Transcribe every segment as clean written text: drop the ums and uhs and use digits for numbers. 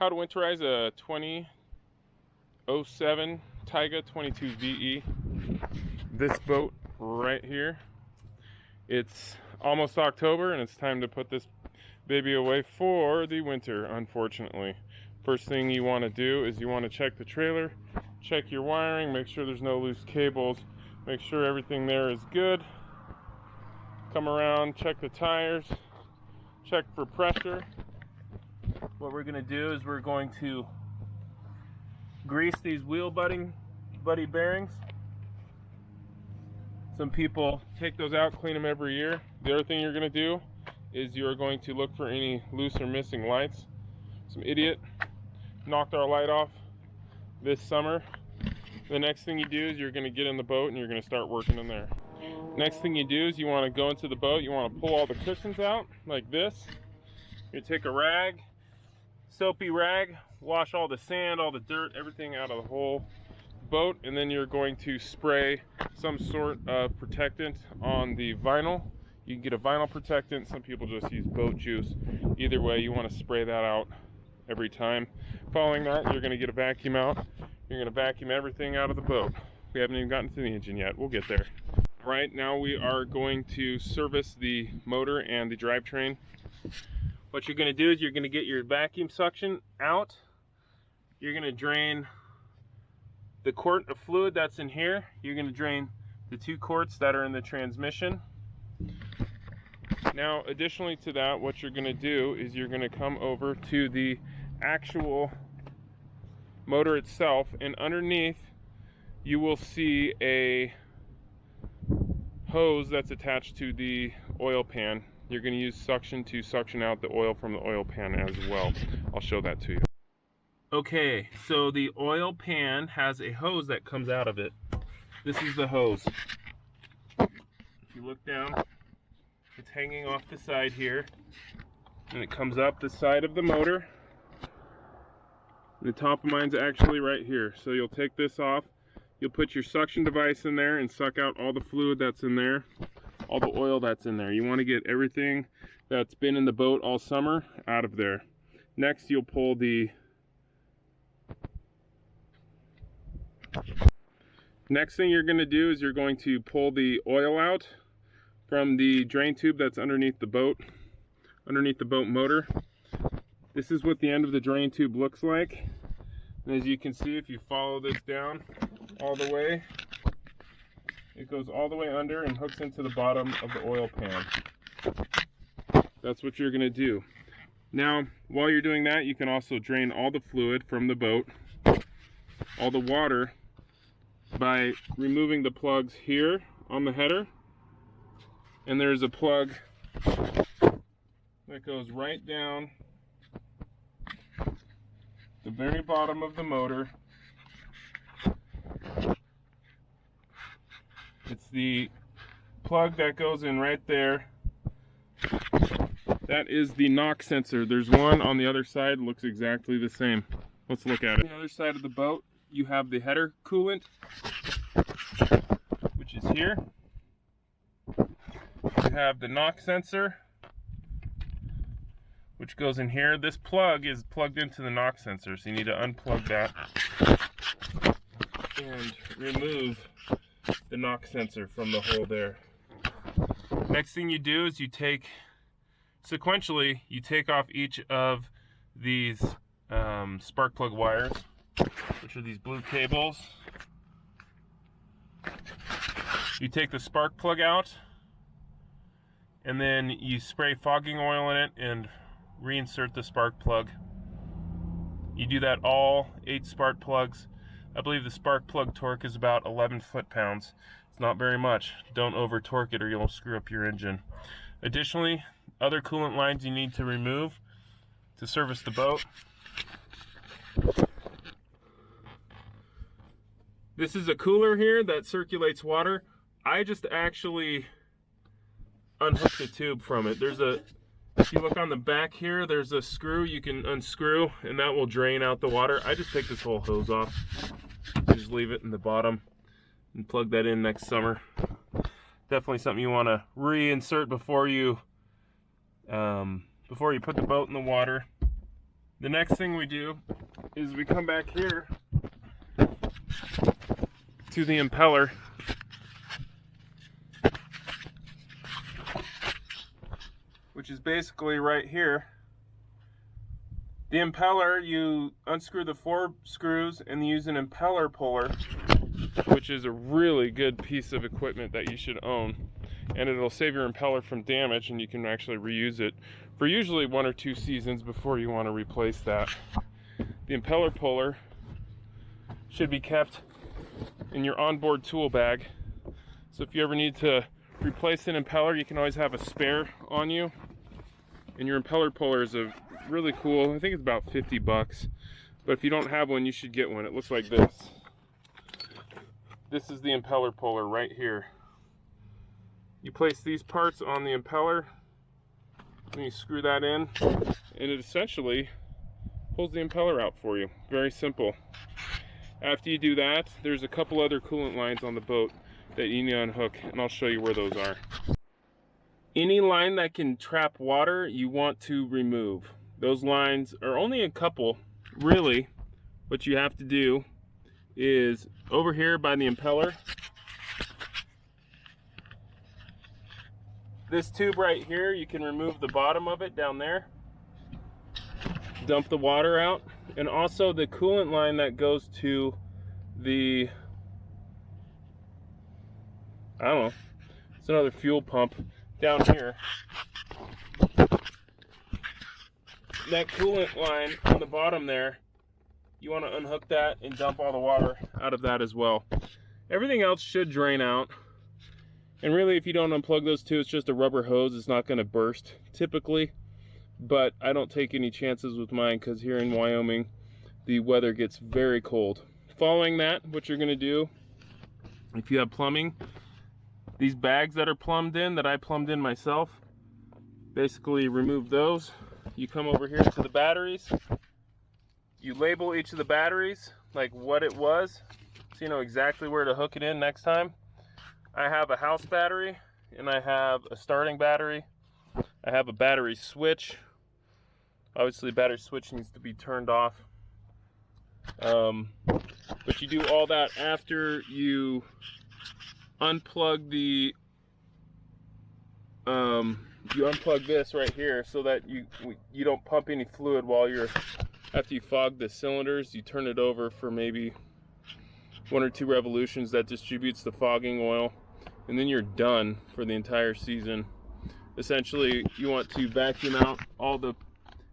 How to winterize a 2007 Tige 22 VE. This boat right here. It's almost October and it's time to put this baby away for the winter, unfortunately. First thing you want to do is you want to check the trailer, check your wiring, make sure there's no loose cables, make sure everything there is good. Come around, check the tires, check for pressure. What we're going to do is we're going to grease these wheel buddy bearings. Some people take those out, clean them every year. The other thing you're going to do is you're going to look for any loose or missing lights. Some idiot knocked our light off this summer. The next thing you do is you're going to get in the boat and you're going to start working in there. Next thing you do is you want to go into the boat, you want to pull all the cushions out like this. You take a rag, soapy rag, wash all the sand, all the dirt, everything out of the whole boat, and then you're going to spray some sort of protectant on the vinyl. You can get a vinyl protectant, some people just use boat juice. Either way, you want to spray that out every time. Following that, you're going to get a vacuum out. You're going to vacuum everything out of the boat. We haven't even gotten to the engine yet. We'll get there. Right now we are going to service the motor and the drivetrain. What you're going to do is you're going to get your vacuum suction out. You're going to drain the quart of fluid that's in here. You're going to drain the 2 quarts that are in the transmission. Now, additionally to that, what you're going to do is you're going to come over to the actual motor itself, and underneath you will see a hose that's attached to the oil pan. You're going to use suction to suction out the oil from the oil pan as well. I'll show that to you. Okay, so the oil pan has a hose that comes out of it. This is the hose. If you look down, it's hanging off the side here, and it comes up the side of the motor. The top of mine's actually right here. So you'll take this off, you'll put your suction device in there and suck out all the fluid that's in there, all the oil that's in there. You want to get everything that's been in the boat all summer out of there. Next, you'll pull the next thing you're going to do is you're going to pull the oil out from the drain tube that's underneath the boat motor. This is what the end of the drain tube looks like. And as you can see, if you follow this down all the way, it goes all the way under and hooks into the bottom of the oil pan. That's what you're going to do. Now, while you're doing that, you can also drain all the fluid from the boat, all the water, by removing the plugs here on the header. And there's a plug that goes right down the very bottom of the motor. It's the plug that goes in right there. That is the knock sensor. There's one on the other side, looks exactly the same. Let's look at it. On the other side of the boat, you have the header coolant, which is here. You have the knock sensor, which goes in here. This plug is plugged into the knock sensor, so you need to unplug that and remove the knock sensor from the hole there. Next thing you do is you take, sequentially, you take off each of these spark plug wires, which are these blue cables. You take the spark plug out, and then you spray fogging oil in it and reinsert the spark plug. You do that all 8 spark plugs. I believe the spark plug torque is about 11 foot-pounds. It's not very much. Don't over torque it or you'll screw up your engine. Additionally, other coolant lines you need to remove to service the boat. This is a cooler here that circulates water. I just actually unhooked the tube from it. If you look on the back here, there's a screw you can unscrew, and that will drain out the water. I just take this whole hose off. Just leave it in the bottom and plug that in next summer. Definitely something you want to reinsert before you put the boat in the water. The next thing we do is we come back here to the impeller, which is basically right here. The impeller, you unscrew the 4 screws and use an impeller puller, which is a really good piece of equipment that you should own. And it'll save your impeller from damage, and you can actually reuse it for usually 1 or 2 seasons before you want to replace that. The impeller puller should be kept in your onboard tool bag. So if you ever need to replace an impeller, you can always have a spare on you. And your impeller puller is a really cool, I think it's about 50 bucks. But if you don't have one, you should get one. It looks like this. This is the impeller puller right here. You place these parts on the impeller, and you screw that in, and it essentially pulls the impeller out for you. Very simple. After you do that, there's a couple other coolant lines on the boat that you need to unhook, and I'll show you where those are. Any line that can trap water, you want to remove. Those lines are only a couple, really. What you have to do is over here by the impeller, this tube right here, you can remove the bottom of it down there, dump the water out, and also the coolant line that goes to the, I don't know, it's another fuel pump down here. That coolant line on the bottom there, you want to unhook that and dump all the water out of that as well. Everything else should drain out. And really, if you don't unplug those two, it's just a rubber hose. It's not going to burst typically, but I don't take any chances with mine because here in Wyoming, the weather gets very cold. Following that, what you're going to do, if you have plumbing, these bags that are plumbed in, that I plumbed in myself, basically remove those. You come over here to the batteries. You label each of the batteries, like what it was, so you know exactly where to hook it in next time. I have a house battery, and I have a starting battery. I have a battery switch. Obviously, the battery switch needs to be turned off. But you do all that after you unplug the, you unplug this right here so that you don't pump any fluid while you're, after you fog the cylinders, you turn it over for maybe 1 or 2 revolutions. That distributes the fogging oil, and then you're done for the entire season. Essentially, you want to vacuum out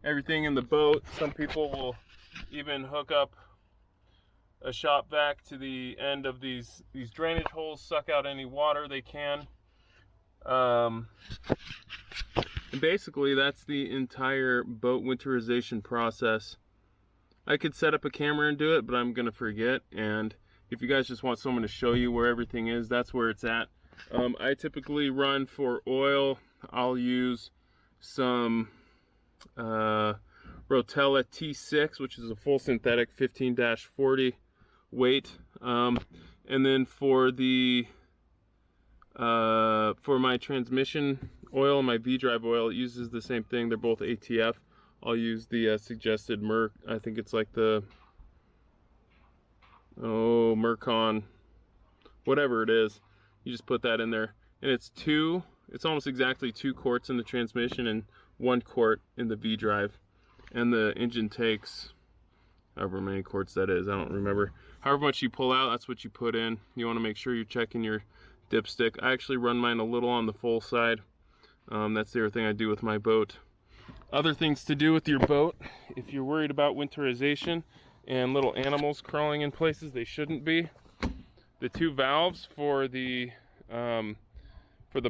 everything in the boat. Some people will even hook up a shop vac to the end of these drainage holes, suck out any water they can. And basically, that's the entire boat winterization process. I could set up a camera and do it, but I'm gonna forget. And if you guys just want someone to show you where everything is, that's where it's at. I typically run for oil. I'll use some Rotella T6, which is a full synthetic 15-40 weight. And then for the for my transmission oil and my V-drive oil, it uses the same thing. They're both ATF. I'll use the suggested Merc. I think it's like the Mercon, whatever it is. You just put that in there, and it's almost exactly 2 quarts in the transmission and 1 quart in the V-drive. And the engine takes however many quarts that is, I don't remember. However much you pull out, that's what you put in. You want to make sure you're checking your dipstick. I actually run mine a little on the full side. That's the other thing I do with my boat. Other things to do with your boat, if you're worried about winterization and little animals crawling in places they shouldn't be, the 2 valves for the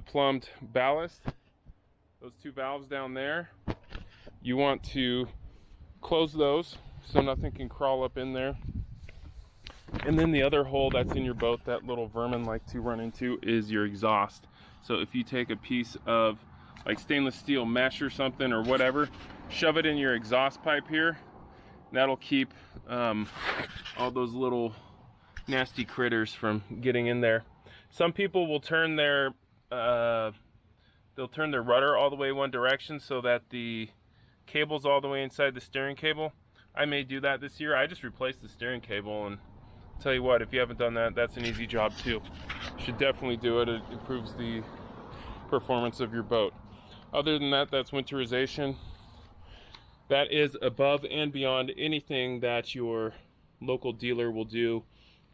plumbed ballast, those 2 valves down there, you want to close those so nothing can crawl up in there. And then the other hole that's in your boat that little vermin like to run into is your exhaust. So if you take a piece of like stainless steel mesh or something or whatever, shove it in your exhaust pipe here. That'll keep all those little nasty critters from getting in there. Some people will turn their rudder all the way one direction so that the cables all the way inside the steering cable. I may do that this year. I just replaced the steering cable, and tell you what, if you haven't done that, that's an easy job too. You should definitely do it. It improves the performance of your boat. Other than that, that's winterization. That is above and beyond anything that your local dealer will do.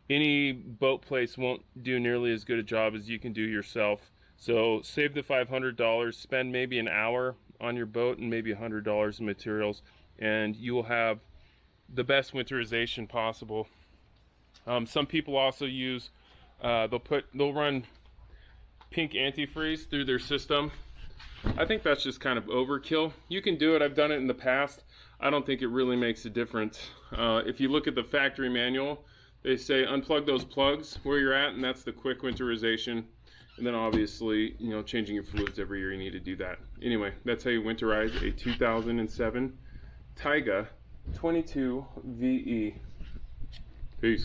Any boat place won't do nearly as good a job as you can do yourself. So save the $500, spend maybe an hour on your boat and maybe $100 in materials, and you will have the best winterization possible. Some people also use, they'll run pink antifreeze through their system. I think that's just kind of overkill. You can do it, I've done it in the past. I don't think it really makes a difference. If you look at the factory manual, they say unplug those plugs where you're at, and that's the quick winterization. And then obviously, you know, changing your fluids every year, you need to do that. Anyway, that's how you winterize a 2007 Tige 22 VE. Peace.